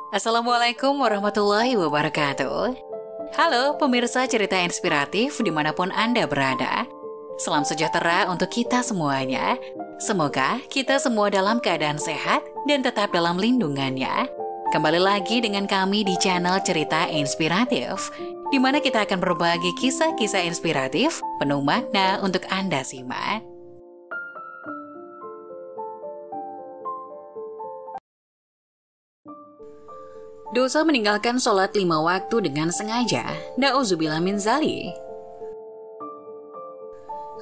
Assalamualaikum warahmatullahi wabarakatuh. Halo pemirsa cerita inspiratif dimanapun Anda berada. Salam sejahtera untuk kita semuanya. Semoga kita semua dalam keadaan sehat dan tetap dalam lindungannya. Kembali lagi dengan kami di channel Cerita Inspiratif, di mana kita akan berbagi kisah-kisah inspiratif penuh makna untuk Anda simak. Dosa meninggalkan sholat 5 waktu dengan sengaja. Na'udzubillah min dzalik.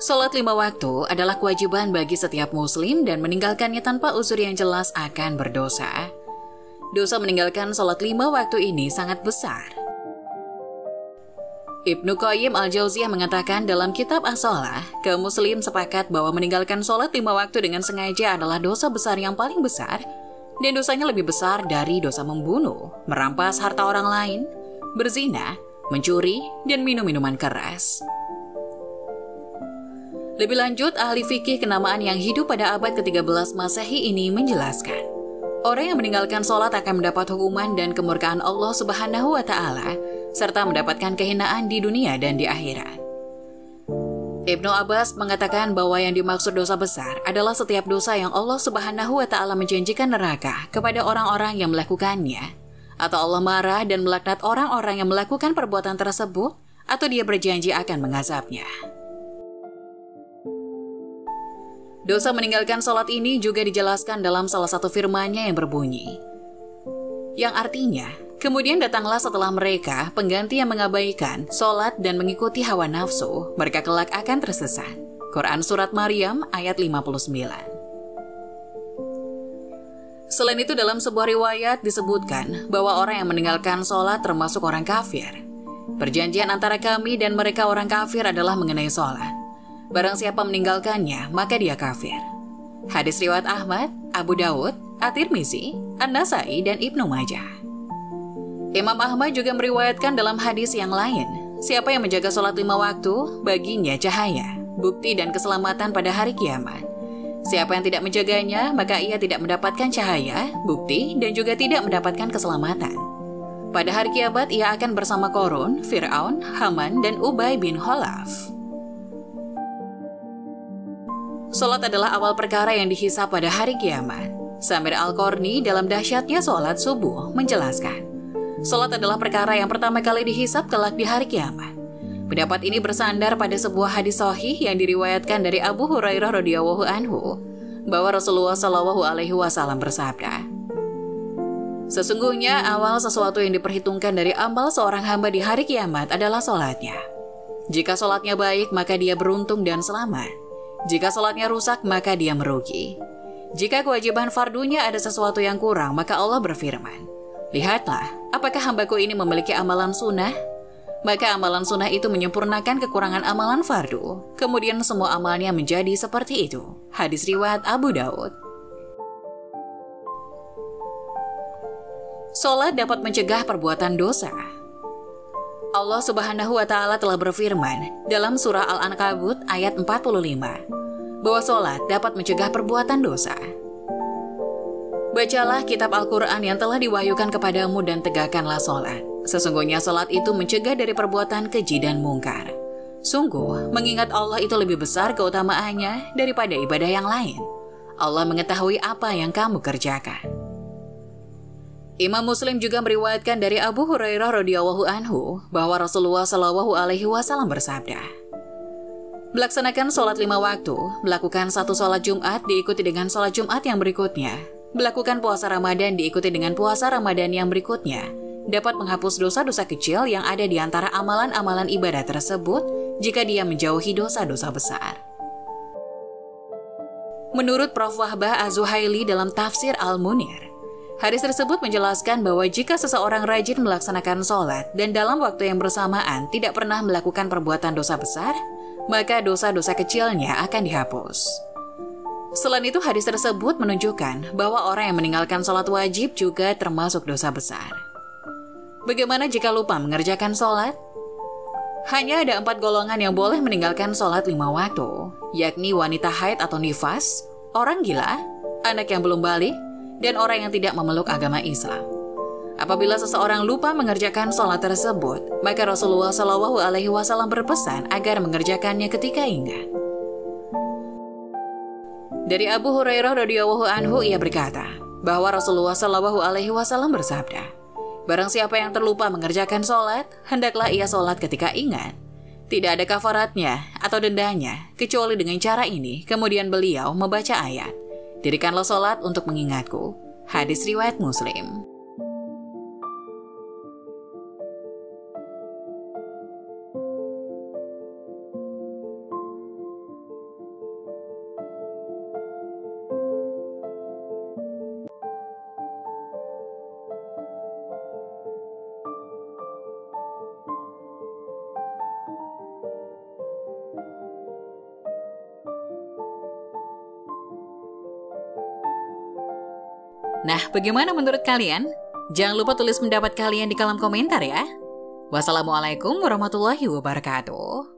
Sholat 5 waktu adalah kewajiban bagi setiap muslim dan meninggalkannya tanpa uzur yang jelas akan berdosa. Dosa meninggalkan sholat 5 waktu ini sangat besar. Ibnu Qayyim al-Jauziyah mengatakan dalam kitab As-Shalah, kaum muslim sepakat bahwa meninggalkan sholat 5 waktu dengan sengaja adalah dosa besar yang paling besar, dan dosanya lebih besar dari dosa membunuh, merampas harta orang lain, berzina, mencuri, dan minum minuman keras. Lebih lanjut, ahli fikih kenamaan yang hidup pada abad ke-13 Masehi ini menjelaskan, orang yang meninggalkan sholat akan mendapat hukuman dan kemurkaan Allah Subhanahu wa Ta'ala, serta mendapatkan kehinaan di dunia dan di akhirat. Ibnu Abbas mengatakan bahwa yang dimaksud dosa besar adalah setiap dosa yang Allah Subhanahu wa Ta'ala menjanjikan neraka kepada orang-orang yang melakukannya, atau Allah marah dan melaknat orang-orang yang melakukan perbuatan tersebut, atau dia berjanji akan mengazabnya. Dosa meninggalkan sholat ini juga dijelaskan dalam salah satu firman-Nya yang berbunyi, yang artinya, kemudian datanglah setelah mereka pengganti yang mengabaikan sholat dan mengikuti hawa nafsu, mereka kelak akan tersesat. Quran Surat Maryam ayat 59. Selain itu dalam sebuah riwayat disebutkan bahwa orang yang meninggalkan sholat termasuk orang kafir. Perjanjian antara kami dan mereka orang kafir adalah mengenai sholat. Barang siapa meninggalkannya, maka dia kafir. Hadis riwayat Ahmad, Abu Daud, At-Tirmizi, An-Nasai, dan Ibnu Majah. Imam Ahmad juga meriwayatkan dalam hadis yang lain, siapa yang menjaga sholat 5 waktu, baginya cahaya, bukti dan keselamatan pada hari kiamat. Siapa yang tidak menjaganya, maka ia tidak mendapatkan cahaya, bukti, dan juga tidak mendapatkan keselamatan. Pada hari kiamat, ia akan bersama Qarun, Fir'aun, Haman, dan Ubay bin Khalaf. Sholat adalah awal perkara yang dihisab pada hari kiamat. Samir Al-Qarni dalam dahsyatnya sholat subuh menjelaskan, sholat adalah perkara yang pertama kali dihisab kelak di hari kiamat. Pendapat ini bersandar pada sebuah hadis sahih yang diriwayatkan dari Abu Hurairah radhiyallahu anhu, bahwa Rasulullah Shallallahu alaihi wasallam bersabda, sesungguhnya awal sesuatu yang diperhitungkan dari amal seorang hamba di hari kiamat adalah sholatnya. Jika sholatnya baik, maka dia beruntung dan selamat. Jika sholatnya rusak, maka dia merugi. Jika kewajiban fardunya ada sesuatu yang kurang, maka Allah berfirman, lihatlah, apakah hambaku ini memiliki amalan sunnah? Maka amalan sunnah itu menyempurnakan kekurangan amalan fardu. Kemudian semua amalnya menjadi seperti itu. Hadis riwayat Abu Daud. Sholat dapat mencegah perbuatan dosa. Allah Subhanahu wa Ta'ala telah berfirman dalam surah Al-Ankabut ayat 45, bahwa sholat dapat mencegah perbuatan dosa. Bacalah kitab Al-Quran yang telah diwahyukan kepadamu dan tegakkanlah sholat. Sesungguhnya sholat itu mencegah dari perbuatan keji dan mungkar. Sungguh, mengingat Allah itu lebih besar keutamaannya daripada ibadah yang lain. Allah mengetahui apa yang kamu kerjakan. Imam Muslim juga meriwayatkan dari Abu Hurairah radhiyallahu anhu bahwa Rasulullah Shallallahu alaihi wasallam bersabda, melaksanakan sholat 5 waktu, melakukan satu sholat Jumat diikuti dengan sholat Jumat yang berikutnya, melakukan puasa Ramadan diikuti dengan puasa Ramadan yang berikutnya, dapat menghapus dosa-dosa kecil yang ada di antara amalan-amalan ibadah tersebut jika dia menjauhi dosa-dosa besar. Menurut Prof. Wahbah Az-Zuhaili dalam tafsir Al-Munir, hadis tersebut menjelaskan bahwa jika seseorang rajin melaksanakan sholat dan dalam waktu yang bersamaan tidak pernah melakukan perbuatan dosa besar, maka dosa-dosa kecilnya akan dihapus. Selain itu, hadis tersebut menunjukkan bahwa orang yang meninggalkan sholat wajib juga termasuk dosa besar. Bagaimana jika lupa mengerjakan sholat? Hanya ada 4 golongan yang boleh meninggalkan sholat 5 waktu, yakni wanita haid atau nifas, orang gila, anak yang belum balik, dan orang yang tidak memeluk agama Islam. Apabila seseorang lupa mengerjakan sholat tersebut, maka Rasulullah Shallallahu Alaihi Wasallam berpesan agar mengerjakannya ketika ingat. Dari Abu Hurairah radhiyallahu anhu ia berkata bahwa Rasulullah Shallallahu Alaihi Wasallam bersabda, barang siapa yang terlupa mengerjakan sholat, hendaklah ia sholat ketika ingat. Tidak ada kafaratnya atau dendanya kecuali dengan cara ini. Kemudian beliau membaca ayat, dirikanlah sholat untuk mengingatku. Hadis riwayat Muslim. Nah, bagaimana menurut kalian? Jangan lupa tulis pendapat kalian di kolom komentar ya. Wassalamualaikum warahmatullahi wabarakatuh.